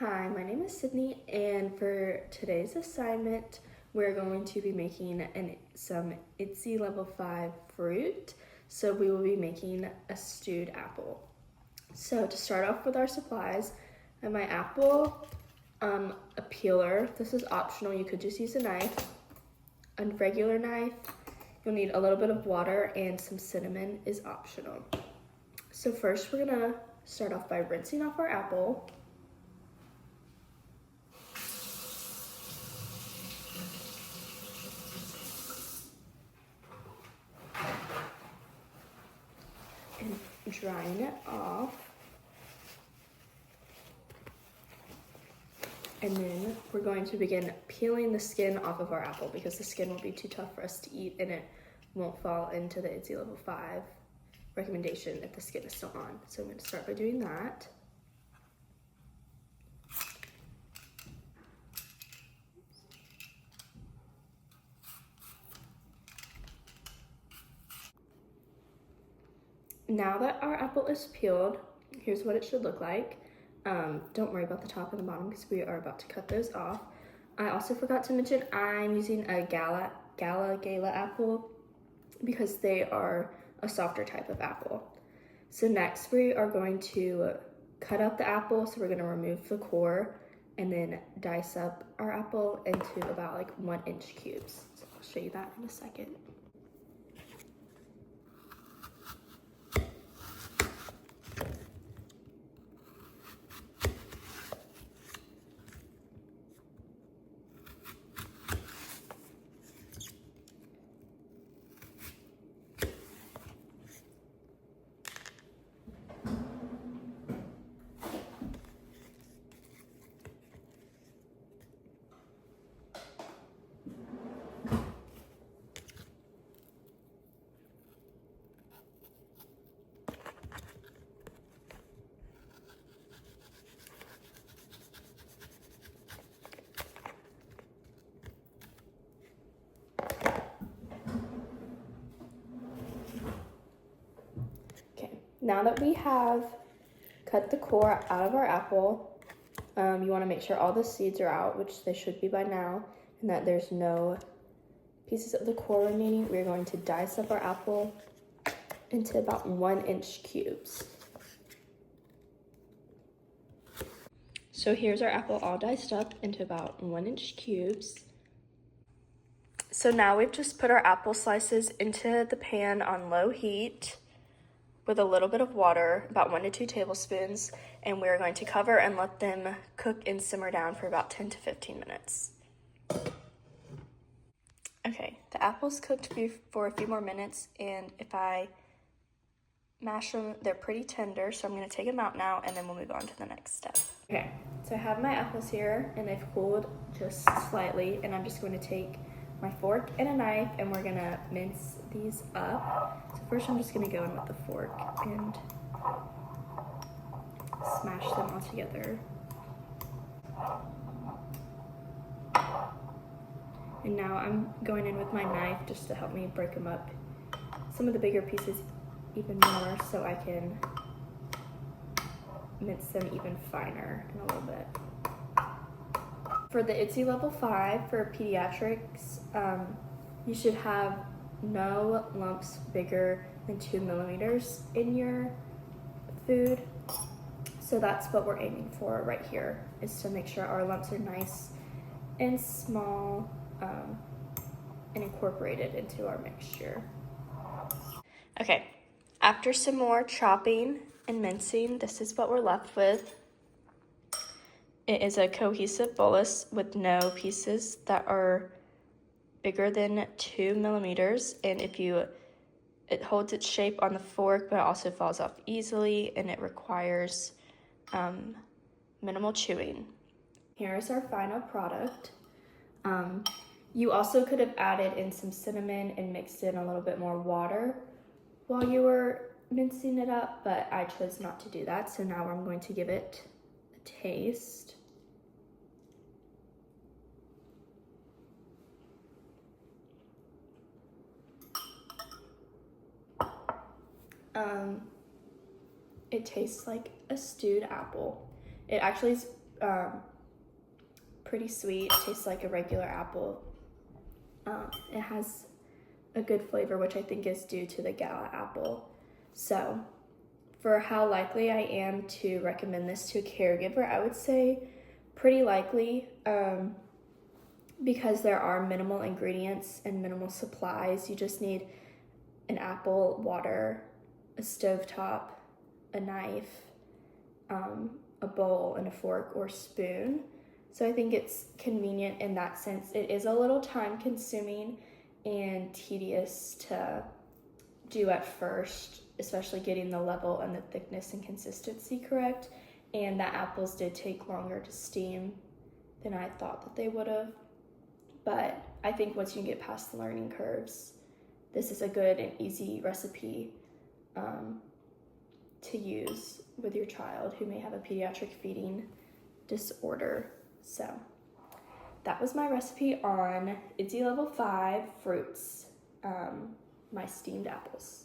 Hi, my name is Sydney, and for today's assignment, we're going to be making some ITSE level 5 fruit. So we will be making a stewed apple. So to start off with our supplies, I have my apple, a peeler. This is optional, you could just use a knife, a regular knife. You'll need a little bit of water, and some cinnamon is optional. So first we're gonna start off by rinsing off our apple. And drying it off. And then we're going to begin peeling the skin off of our apple because the skin will be too tough for us to eat and it won't fall into the ITSE level 5 recommendation if the skin is still on. So I'm going to start by doing that. Now that our apple is peeled, here's what it should look like. Don't worry about the top and the bottom because we are about to cut those off. I also forgot to mention I'm using a Gala apple because they are a softer type of apple. So next we are going to cut up the apple. So we're going to remove the core and then dice up our apple into about like 1-inch cubes. So I'll show you that in a second. Now that we have cut the core out of our apple, you want to make sure all the seeds are out, which they should be by now, and that there's no pieces of the core remaining. We're going to dice up our apple into about 1-inch cubes. So here's our apple all diced up into about 1-inch cubes. So now we've just put our apple slices into the pan on low heat with a little bit of water, about 1 to 2 tablespoons, and we're going to cover and let them cook and simmer down for about 10 to 15 minutes. Okay, the apples cooked for a few more minutes, and if I mash them, they're pretty tender, so I'm going to take them out now, and then we'll move on to the next step. Okay, so I have my apples here, and they've cooled just slightly, and I'm just going to take my fork and a knife, and we're gonna mince these up. So first I'm just gonna go in with the fork and smash them all together. And now I'm going in with my knife just to help me break them up, some of the bigger pieces even more, so I can mince them even finer in a little bit. For the ITSE level 5 for pediatrics, you should have no lumps bigger than 2 millimeters in your food. So that's what we're aiming for right here, is to make sure our lumps are nice and small and incorporated into our mixture. Okay, after some more chopping and mincing, this is what we're left with. It is a cohesive bolus with no pieces that are bigger than 2 millimeters, and it holds its shape on the fork, but it also falls off easily, and it requires minimal chewing. Here's our final product. You also could have added in some cinnamon and mixed in a little bit more water while you were mincing it up, but I chose not to do that, so now I'm going to give it a taste. It tastes like a stewed apple. It actually is pretty sweet, tastes like a regular apple. It has a good flavor, which I think is due to the gala apple. So for how likely I am to recommend this to a caregiver, I would say pretty likely, because there are minimal ingredients and minimal supplies. You just need an apple, water, a stovetop, a knife, a bowl, and a fork or spoon. So I think it's convenient in that sense. It is a little time consuming and tedious to do at first, especially getting the level and the thickness and consistency correct. And the apples did take longer to steam than I thought that they would have. But I think once you get past the learning curves, this is a good and easy recipe to use with your child who may have a pediatric feeding disorder. So that was my recipe on ITSE Level 5 fruits, my steamed apples.